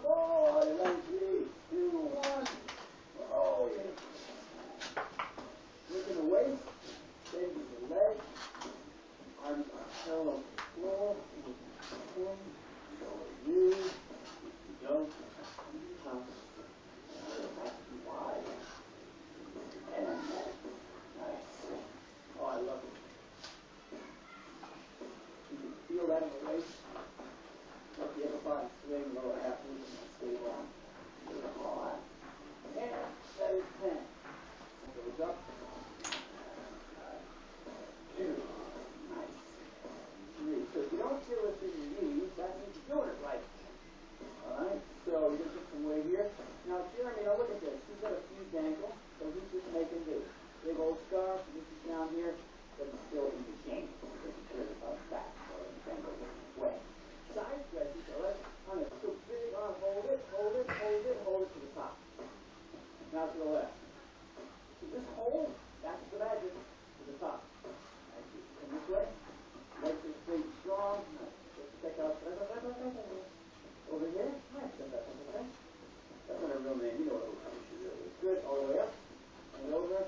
Oh, you're ready? 3, 2, 1. Oh, yeah. Working the waist, bending the legs, arms are parallel to the floor. In, go you, go, top, back wide, and nice. Oh, I love it. You can feel that in the waist. Let the upper body swing, lower half loop, and stay long. On. And that is 10. Goes up. 2. Nice. 3. So if you don't feel this in your knees, that means you're doing it right. Alright, so you're going to put some weight here. Now, Jeremy, now look at this. He's got a fused ankle, so he's just making do. Big old scar, this is down here, but it's still in the game. Because he cares about fat, or his ankle looking wet. Side stretches, alright? On it. So big arm, hold it, hold it, hold it, hold it to the top. Now to the left. So just hold, that's the magic, to the top. Nice. Come this way. Legs are straight and strong. Nice. Let's check out. Over here. Nice. That's not a real name. You know what a should is. Good. All the way up. And over.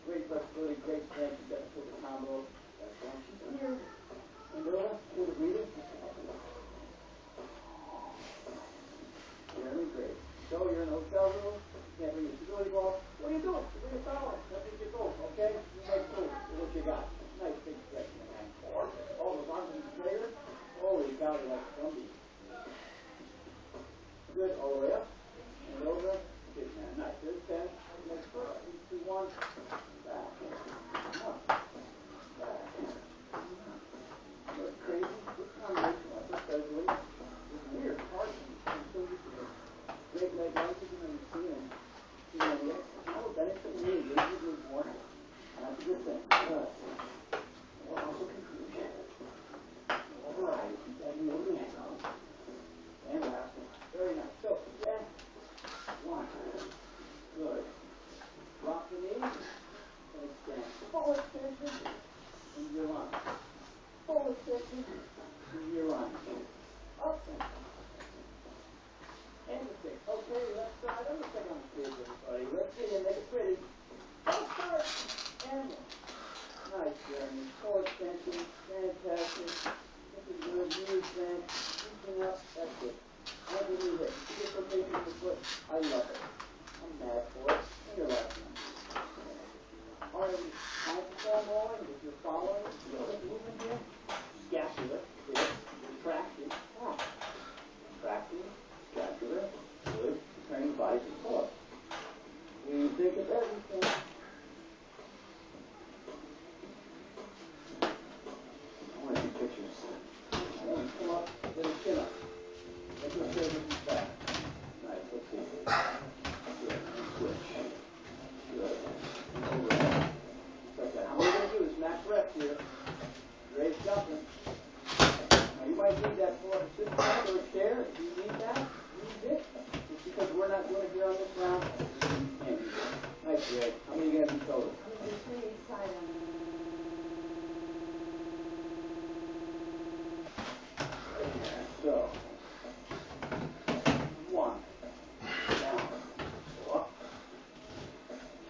Great flexibility, great strength. You got to put the combo. That's one. She's here. And over. Feel the breathing. Very great. So you're in a hotel room. You can't bring your stability ball. What are you doing? You bring a towel. That's what you do. Okay? You make food. What you got? Nice big stretch in the hand. Oh, those arms in the trailer. Holy cow, you're like Gumby. Good. All the way up. And over. Good, man. Nice. There's 10. Next foot. 3, 2, 1. Back. Up. Back. Look crazy. This combination, I first started doing it, was weird. Hard. I'm so used to this. Great leg lunges and then you see them. Now that is the knee. This is more. That's a good thing. Good. Well, also confusion. All right. Keep that knee over the ankle. And last one. Very nice. So, yeah. 1. Good. Drop the knee. And extend. Full extension. And your lunge. Full extension. And your lunge. Up. And the 6. Okay, left side. I'm going to check on the stage, everybody. Let's see and make it pretty. Left side. And 1. Nice, Jeremy. Full extension. Fantastic. This is good. Knees bent. Reaching up. That's it. And the knee hip. See this rotation of the foot? I love it. I'm mad for it. And your last one. Alright, time to form rolling. If you're following, you know the movement here. Scapular. Good. Retraction. Back. Retracting. Scapular. Good. Turning the body to the core. We think of everything. I want to see pictures. I want to come up with a chin up. Make your shoulders back. Nice. Let's see. Good. And switch. Good. And overhead. Like that. How we're going to do is max reps here. Great jumping. Now you might need that for a sit down or a chair. If you need that, use it. Just because we're not doing it here on this round, you can't use it. Nice, Ray. How many are you going to do total? I'm going to do 3 each side. So, 1, down, up,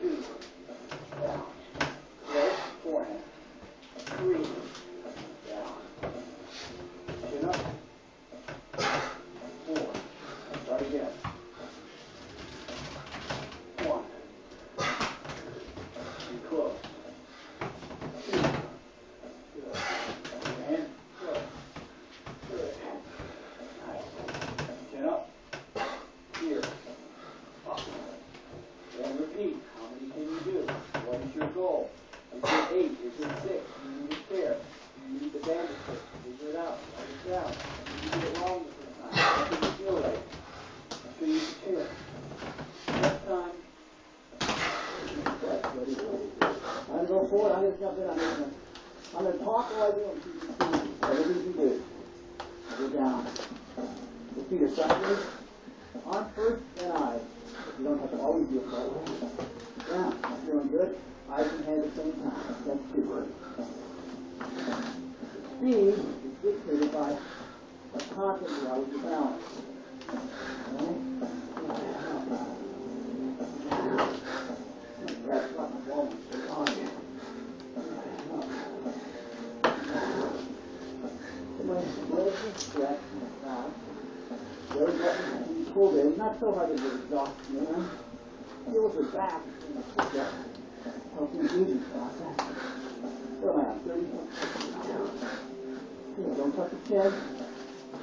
2, down, right, forehand, 3, down, chin up, 4, start again, 1, and close, 2, good, and close, good, nice, chin up, here, up, and repeat. How many can you do? What is your goal? Is it 8? Is it 6? Do you need a chair? Do you need the bandage stick? Figure it out. Write it down. Did you get it wrong the first time? How did you feel right? I'm sure you use the chair. Next time. I'm going to go forward. I'm going to jump in on this one. I'm going to talk while I do it. Whatever you do. I'll go down. The feet are sideways. Arm first, then eyes. You don't have to always do it that way. Yeah, I'm feeling good. Eyes and head at the same time. That's good. Speed is dictated by a constant level of balance. Good. Cool there. Not so hard to do exhaust, man. Heels are back in the push-up. Helping the breathing process. Still now, 30. Here, don't touch the chin.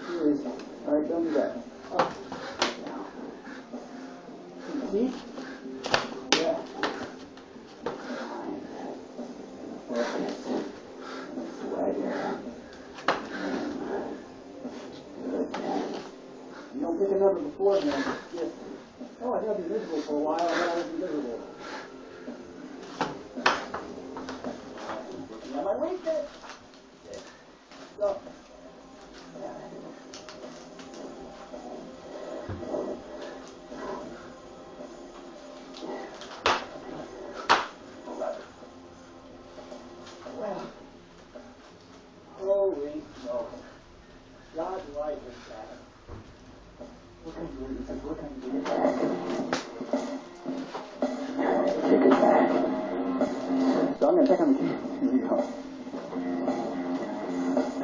Here is. All right, don't do that. Up, down. See? Yeah. Focus. Swagger. Good. You don't pick a number beforehand. Just, oh, I think I'll be miserable for a while, and then I won't be miserable. Am I wasted? So. Holy smoke. God's light is back. What can you do? What can you do? Take it back. So I'm going to check on the key. Here we go.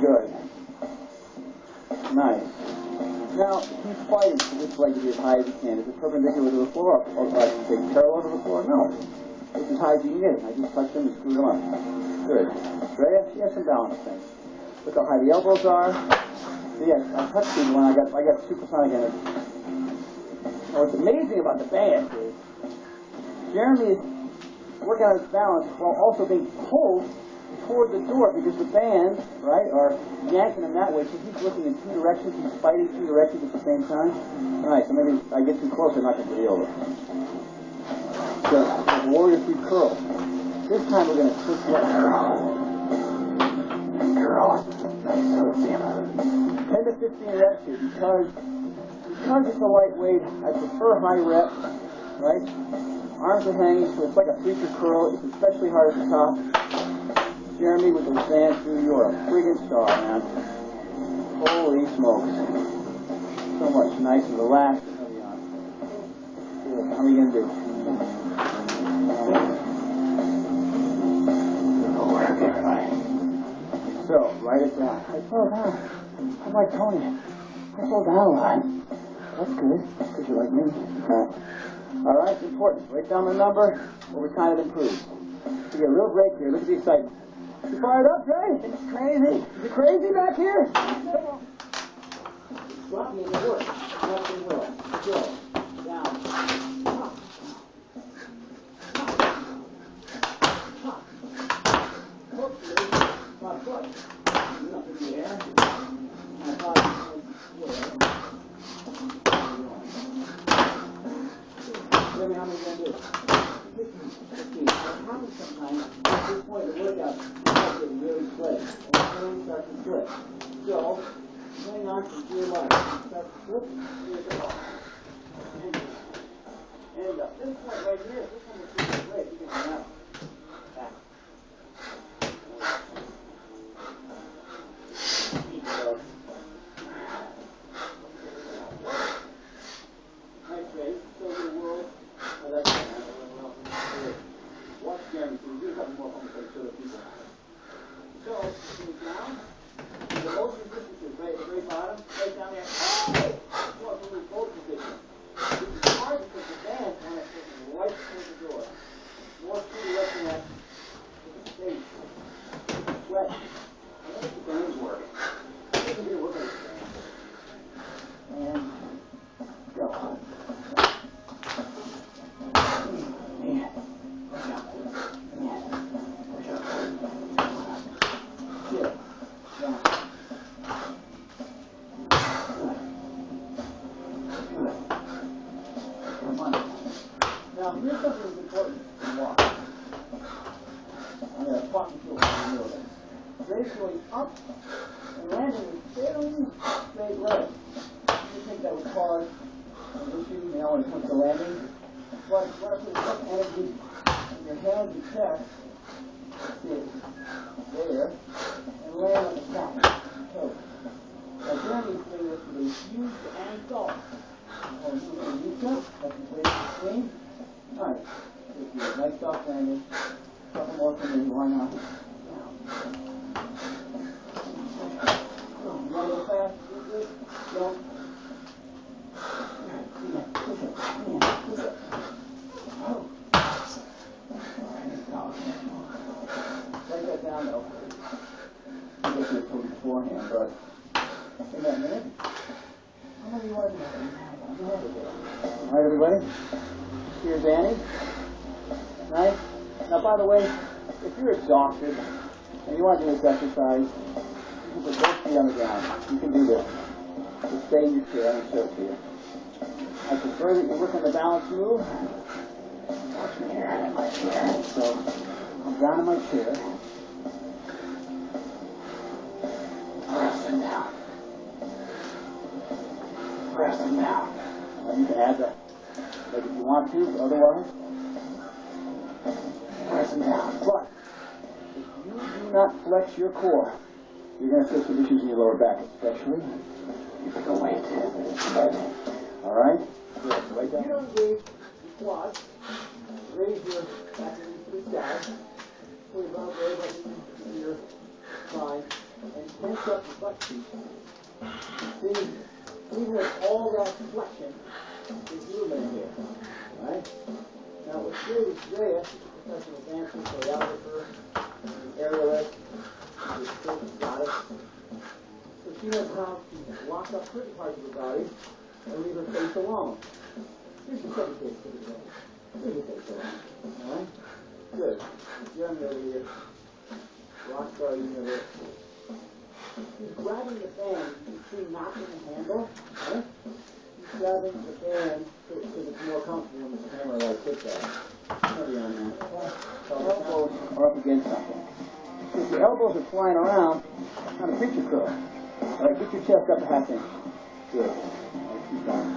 Good. Nice. Now, he's fighting for this leg to be as high as he can. Is it perpendicular to the floor? Or I can say parallel to the floor? No. It's as high as you can get it. I just touched him and screwed him up. Good. Drea, she has some balance things. Look how high the elbows are. So yes, I touched people when I got supersonic energy. Now what's amazing about the band is Jeremy is working on his balance while also being pulled toward the door because the bands, right, are yanking him that way. So he's looking in two directions. He's fighting two directions at the same time. All right, so maybe I get too close, I'm not going to be over. So the warrior free curl. This time we're going to switch left. Curl. Nice. 10 to 15 reps here because it's a lightweight. I prefer high reps, right? Arms are hanging, so it's like a preacher curl. It's especially hard at the top. Jeremy with those bands through, you're a friggin' star, man. Holy smokes. So much nice and relaxed. Good. How are you going to do? Good work, everybody. So, write it down. I slow down. I'm like Tony. I slow down a lot. That's good. Because you're like me. All right, it's important. Write down the number, or we kind of improve. So get a little break here. Look at the excitement. You fired up, Trey? It's crazy. Is it crazy back here? Come on. Drop me in the work. Left and will. Go. Down. Up. Up. Hopefully, my foot. Up in the air. My body is square. Jimmy, how many are you going to do? 15. What happens sometimes, at this point of the workout, you start getting really split. And the hands start to slip. So, hang on to your leg. Start to slip. Here you go. And this point right here, this one is super great. You can come out. Back. Keep it up. Nice race. Show the world. Oh, that's good. Watch Jeremy, so we do have more fun with other people. So, things down. The most resistance is right at the very bottom, right down there. Oh! Well, it's a little bold position. This is hard because the band want to take right through the door. More through the rest of that space. Sweat. I think the bands work. I think we need to work on this band. And go. Now, here's something that's important to watch. I'm going to talk you through it in the middle of this. Grace going up and landing with fairly straight legs. You think that was hard an issue now when it comes to landing. But you want to put enough energy in your hands and chest, see, there, and land on the top of the toe. Now, Jeremy's doing this with a huge ankle. Oh, you can reach up, that's his way to swing. Alright, nice soft landing. Couple more from me, why not? You want to go fast? Good. Don't. All right, everybody. Here's Annie. Nice. Now, by the way, if you're exhausted and you want to do this exercise, you can put both feet on the ground. You can do this. Just stay in your chair. I'm going to show it to you. I prefer that you work on the balance move. Watch me here in my chair. So, I'm down in my chair. Pressing down. Pressing down. Now you can add that like if you want to, otherwise. Pressing down. But if you do not flex your core, you're going to face some issues in your lower back, especially if you go weight. All right? Good. Right down. You don't engage your quads. Raise your back to the sky. Pull your bum very much into your spine and tense up your butt cheeks. See, even with all that flexion, there's movement here. All right? Now, what's great is Drea, she's a professional dancer, choreographer, aerialist, she's a certain goddess. So she knows how to lock up certain parts of her body and leave her face alone. Here's your second case for the day. Leave your face alone. All right? Good. Jeremy over here. Rockstar Universe. He's grabbing the band. You can see knocking the handle. Right? He's grabbing the band so it's more comfortable when the camera like hits that. Heavy on that. Elbows are up against something. If your elbows are flying around, on a preacher curl. All right, get your chest up a half inch. Good. Keep going.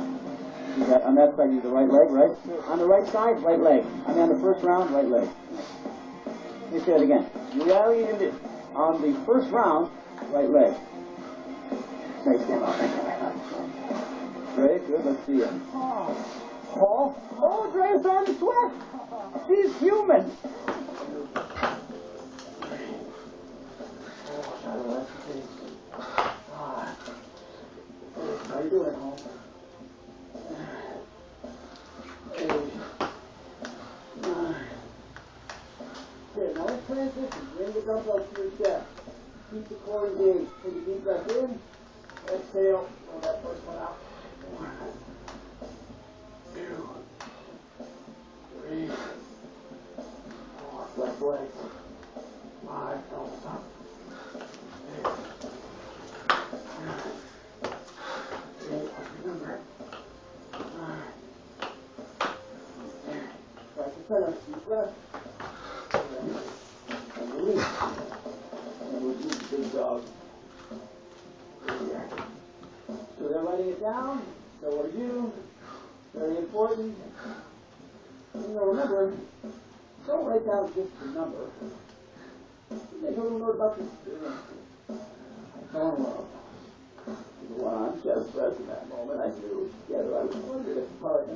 You got, on that side, you do the right leg, right? On the right side, right leg. I mean, on the first round, right leg. Let me say it again. You rally into, on the first round, right leg. Nice, stand up. Great, good, let's see it. Paul? Oh, Dre's starting to sweat. She's human. How you doing at home? Okay, now let's transition. Bring the dumbbells to your chest. Keep the core engaged. Take a deep breath in. Exhale. Throw that first one out. 1, 2, 3, 4. Flex legs. 5. Don't stop. 6, 7, 8. Remember. 9. Practice that. Deep breath. And release. And we'll do the big dog. So they're writing it down. So are you. Very important. You know, remember, don't write down just the number. Make a little note about the experience. I fell in love. The one on chest press in that moment, I knew together I was wondering if the part